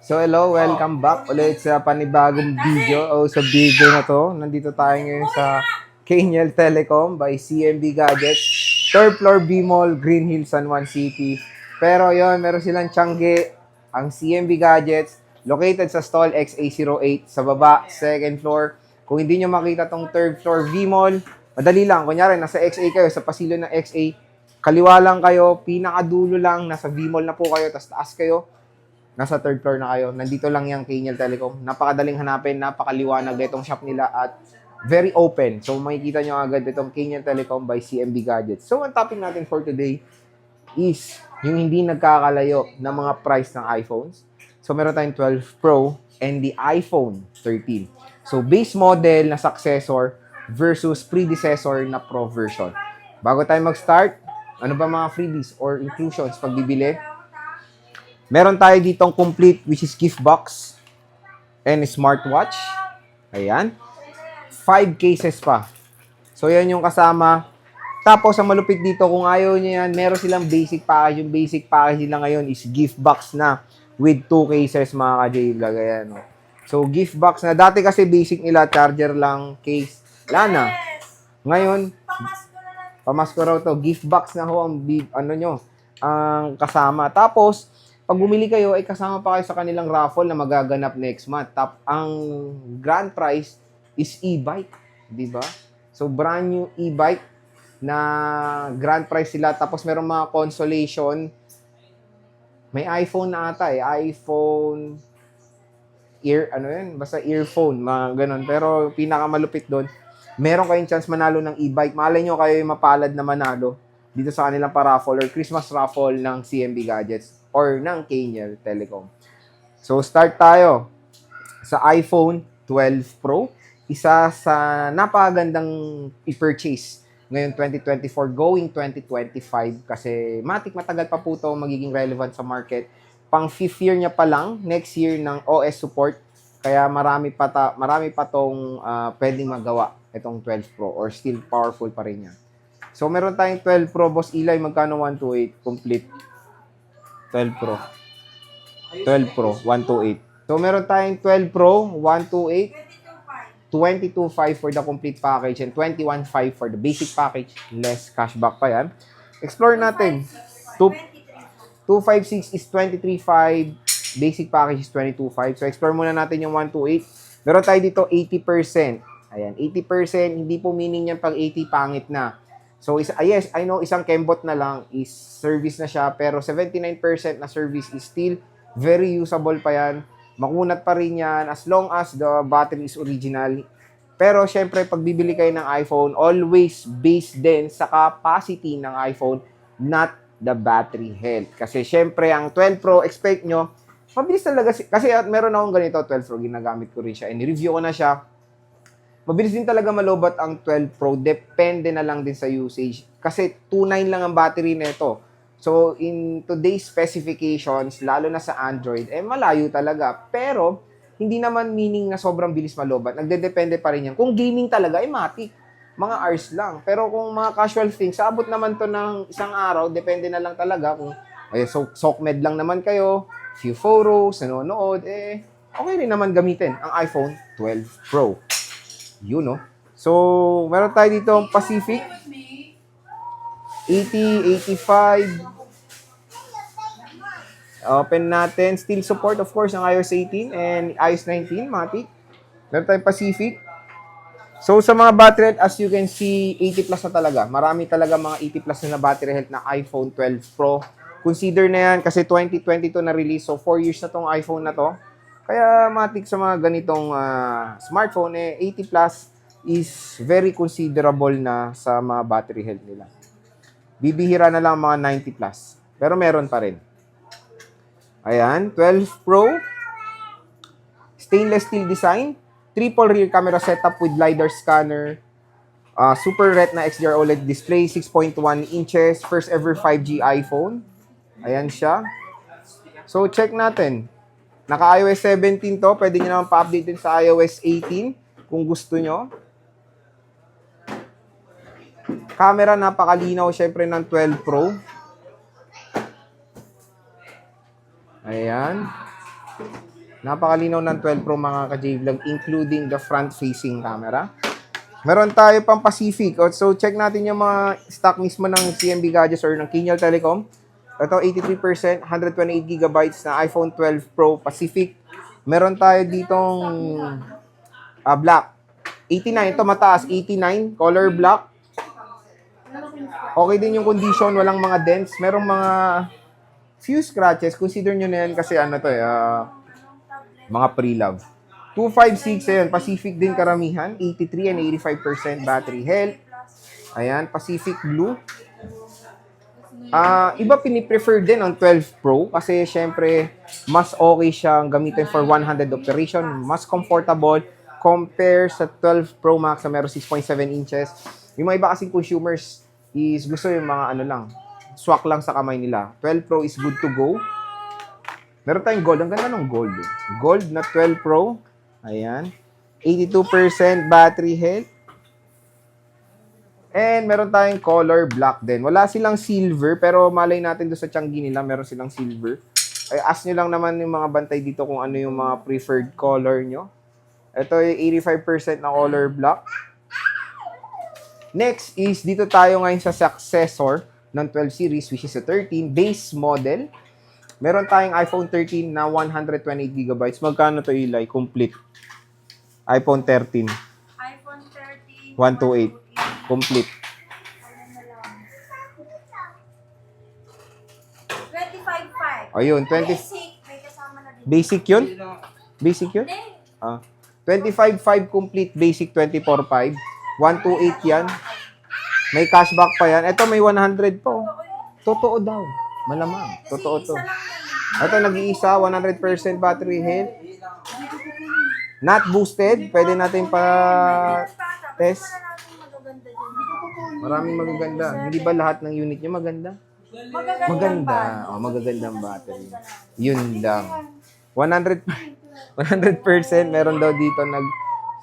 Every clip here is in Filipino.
So hello, welcome back ulit sa panibagong video o sa video na to. Nandito tayo ngayon sa Kaniel Telecom by CMB Gadgets, third floor B-Mall, Green Hills, San Juan City. Pero yon, meron silang tiyangge, ang CMB Gadgets, located sa stall XA08 sa baba, second floor. Kung hindi nyo makita tong third floor V-Mall, madali lang. Kunyari, nasa XA kayo, sa pasilyo ng XA, kaliwa lang kayo, pinakadulo lang, nasa V-Mall na po kayo, tas taas kayo, nasa third floor na kayo. Nandito lang yung Kaniel Telecom. Napakadaling hanapin, napakaliwanag itong shop nila at very open. So makikita nyo agad itong Kaniel Telecom by CMB Gadgets. So ang topic natin for today is yung hindi nagkakalayo ng mga price ng iPhones. So meron tayong 12 Pro and the iPhone 13. So base model na successor versus predecessor na Pro version. Bago tayo mag-start, ano ba mga freebies or inclusions pag bibili? Meron tayo ditong complete, which is gift box and smartwatch. Ayan. 5 cases pa. So, yan yung kasama. Tapos, ang malupit dito, kung ayaw niyo yan, meron silang basic package. Yung basic package nila ngayon is gift box na with 2 cases, mga ka-J-Vlog. Ayan, no? So, gift box na. Dati kasi basic nila, charger lang, case. Wala na. Ngayon, pamasko raw to. Gift box na ho ang ang kasama. Tapos, pag bumili kayo, ay kasama pa kayo sa kanilang raffle na magaganap next month. Ang grand prize is e-bike, di ba? So, brand new e-bike na grand prize sila. Tapos, meron mga consolation. May iPhone na ata eh. iPhone, basta earphone, mga ganun. Pero, pinakamalupit doon, meron kayong chance manalo ng e-bike. Malay nyo kayo yung mapalad na manalo dito sa kanilang pa-raffle or Christmas raffle ng CMB Gadgets or ng Kaniel Telecom. So, start tayo sa iPhone 12 Pro. Isa sa napakagandang i-purchase ngayon 2024 going 2025 kasi matagal pa po ito magiging relevant sa market. Pang 5th year niya pa lang, next year ng OS support. Kaya marami pa tong pwedeng magawa itong 12 Pro or still powerful pa rin yan. So, meron tayong 12 Pro, Boss Eli, magkano 128 complete? 12 Pro. 12 Pro, 128. So, meron tayong 12 Pro, 128. 22.5 for the complete package and 21.5 for the basic package. Less cashback pa yan. Explore natin. 256 is 23.5. Basic package is 22.5. So, explore muna natin yung 128. Meron tayo dito 80%. Ayan, 80%. Hindi po meaning yan pag 80 pangit na. So, yes, I know isang kembot na lang is service na siya, pero 79% na service is still very usable pa yan. Makunat pa rin yan as long as the battery is original. Pero, syempre, pag bibili kayo ng iPhone, always based din sa capacity ng iPhone, not the battery health. Kasi, syempre, ang 12 Pro, expect nyo, mabilis talaga. Kasi meron akong ganito, 12 Pro, ginagamit ko rin siya. And review ko na siya. Mabilis din talaga malobat ang 12 Pro. Depende na lang din sa usage. Kasi 2.9 lang ang battery nito. So, in today's specifications, lalo na sa Android, malayo talaga. Pero, hindi naman meaning na sobrang bilis malobat. Nagdedepende pa rin yan. Kung gaming talaga, matik. Mga hours lang. Pero kung mga casual things, abot naman to ng isang araw. Depende na lang talaga. Kung SOCMED lang naman kayo, few photos, nanonood, okay rin naman gamitin ang iPhone 12 Pro. Yun, no? So, meron tayo dito ang Pacific. 80, 85. Open natin. Still support, of course, ng iOS 18 and iOS 19, matik. Meron tayong Pacific. So, sa mga battery health, as you can see, 80 plus na talaga. Marami talaga mga 80 plus na battery health na iPhone 12 Pro. Consider na yan kasi 2022 na release. So, 4 years na tong iPhone na to. Kaya matik sa mga ganitong smartphone, 80 plus is very considerable na sa mga battery health nila. Bibihira na lang mga 90 plus. Pero meron pa rin. Ayan, 12 Pro. Stainless steel design. Triple rear camera setup with LiDAR scanner. Super Retina XDR OLED display, 6.1 inches. First ever 5G iPhone. Ayan siya. So, check natin. Naka-iOS 17 to. Pwede nyo naman pa-update din sa iOS 18 kung gusto nyo. Camera, napakalinaw syempre ng 12 Pro. Ayan. Napakalinaw ng 12 Pro mga ka-J-Vlog, including the front-facing camera. Meron tayo pang Pacific. So, check natin yung mga stock mismo ng CMB Gadgets or ng Kinyal Telecom. Ito, 83%, 128GB na iPhone 12 Pro Pacific. Meron tayo ditong black. 89, ito mataas, 89, color black. Okay din yung condition, walang mga dents. Merong mga few scratches. Consider nyo na yan kasi ano to mga pre-love. 256, ayan, Pacific din karamihan. 83 and 85% battery health. Ayan, Pacific Blue. Iba piniprefer din ang 12 Pro kasi syempre mas okay siyang gamitin for 100 operation. Mas comfortable compare sa 12 Pro Max na meron 6.7 inches. Yung mga iba kasing consumers is gusto yung mga ano lang, swak lang sa kamay nila. 12 Pro is good to go. Meron tayong gold. Ang ganda ng gold. Gold na 12 Pro. Ayan. 82% battery health. And meron tayong color black din. Wala silang silver, pero malay natin doon sa Changi nila, meron silang silver. Ay, ask nyo lang naman yung mga bantay dito kung ano yung mga preferred color nyo. Ito yung 85% na color black. Next is, dito tayo ngayon sa successor ng 12 series, which is a 13 base model. Meron tayong iPhone 13 na 128GB. Magkano to, Eli? Complete. iPhone 13. iPhone 13. 128. Complete. 25.5. Ayun, 20. Basic. May kasama na din. Basic yun? Basic yun? Hindi. 25.5 complete, basic 24.5. 128 yan. May cashback pa yan. Ito may 100 pa. Totoo daw. Malamang. Totoo to. Isa lang yan. Ito nag-iisa, 100% battery health. Not boosted. Pwede natin pa test. Magaganda dyan. Maraming magaganda. Hindi ba lahat ng unit niya maganda? Maganda. Oh, magagandang battery. Yun lang. 100% meron daw dito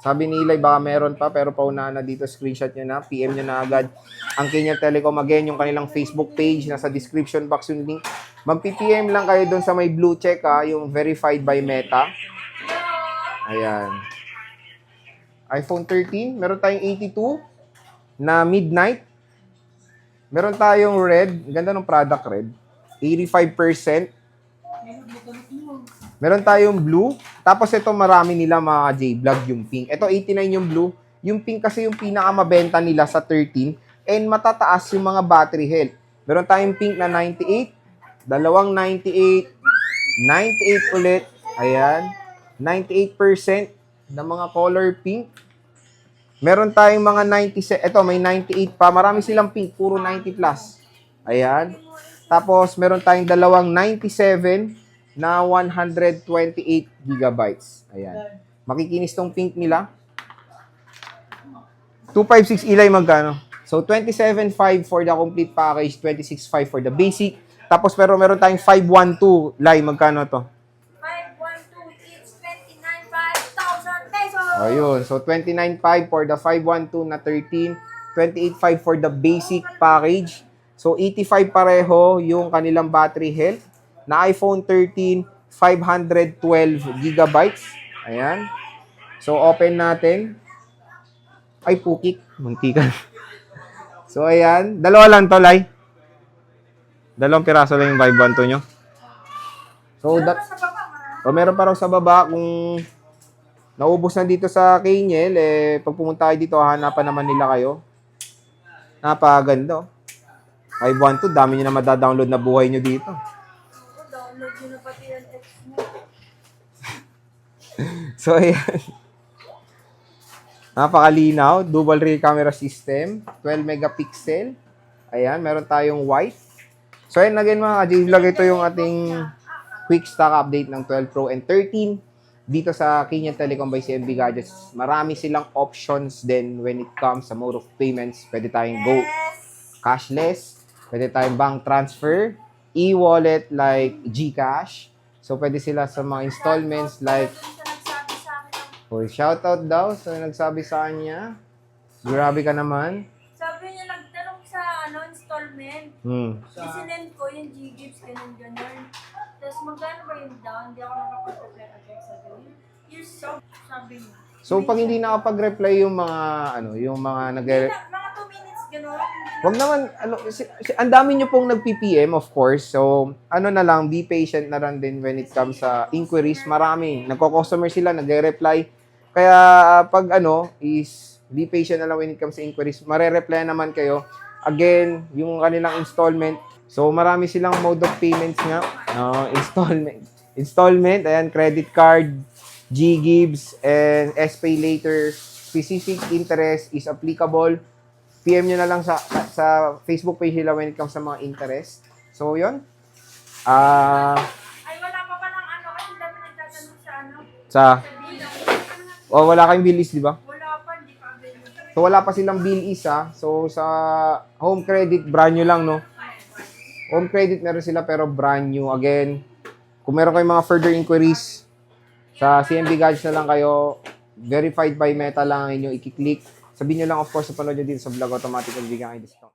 sabi ni Eli, baka meron pa, pero paunahan na dito, screenshot nyo na, PM nyo na agad ang Kinyal Telecom. Again, yung kanilang Facebook page, nasa description box yung link. Mag-PM lang kayo doon sa may blue check, yung verified by Meta. Ayan. iPhone 13, meron tayong 82 na midnight. Meron tayong red, ganda ng product red, 85%. Meron tayong blue. Tapos ito marami nila mga J-Vlog yung pink. Ito 89 yung blue. Yung pink kasi yung pinakamabenta nila sa 13. And matataas yung mga battery health. Meron tayong pink na 98. Dalawang 98. 98 ulit. Ayan. 98% na mga color pink. Meron tayong mga 97. Ito may 98 pa. Marami silang pink. Puro 90 plus. Ayan. Tapos meron tayong dalawang 97 na 128GB. Ayan. Makikinis tong pink nila. 256 Eli magkano? So 27.5 for the complete package, 26.5 for the basic. Tapos pero meron tayong 512 Eli magkano to? 512 is 29,500 pesos. Ayun. So 29.5 for the 512 na 13, 28.5 for the basic package. So 85 pareho yung kanilang battery health. Na iPhone 13, 512GB. Ayan. So, open natin. Ay, pukik. Muntikan. So, ayan. Dalawa lang to, Lai. Dalawang piraso lang yung 512 nyo. So, meron pa raw sa baba. Kung naubos na dito sa Kinyel, pag pumunta kayo dito, hanapan naman nila kayo. Napaganda. 512, dami nyo na madadownload na buhay nyo dito. Download nyo na pati yung ex mo. So, ayan. Napakalinaw. Dual rear camera system. 12 megapixel. Ayan, meron tayong white. So, ayan, again mga ka-J-Vlog, ito yung ating quick stock update ng 12 Pro and 13 dito sa Kinyal Telecom by CMB Gadgets. Marami silang options din when it comes sa mode of payments. Pwede tayong go cashless. Pwede tayong bank transfer. E-wallet like GCash. So, pwede sila sa mga installments like... Nagsabi sa akin. Oh, shoutout daw sa nagsabi sa kanya. Grabe ka naman. Sabi niya, nagtanong sa installment. Isinend ko yung G-Gips, ganun. Tapos magkano ba yung down? Hindi ako nakapag-reply agad sa doon. You're so, sabi niya. So, pag hindi nakapag-reply yung mga, yung mga Mga 2 minutes, gano'n. wag naman, ang dami nyo pong nag-PPM, of course. So, na lang, be patient na lang din when it comes sa inquiries. Marami. Nagko-customer sila, nagre-reply. Kaya, pag is be patient na lang when it comes sa inquiries. Mare-reply naman kayo. Again, yung kanilang installment. So, marami silang mode of payments nga. Installment, ayan, credit card, G-Gibbs, and S-Pay Later. Specific interest is applicable. PM nyo na lang sa Facebook page nila when it comes sa mga interest. So, yun. Ay, wala pa palang kasi dami nagtatanong sa Sa, bill. wala kayong bill is, di ba? Wala pa, hindi pa available. So, wala pa silang bill is, ha? So, sa home credit, brand new lang, no? Home credit meron sila pero brand new. Again, kung meron kayong mga further inquiries, sa CMB Gadgets na lang kayo, verified by Meta lang ang inyo i-click. Sabihin nyo lang, of course, sa panood nyo dito sa vlog, automatic bigyan kayo discount.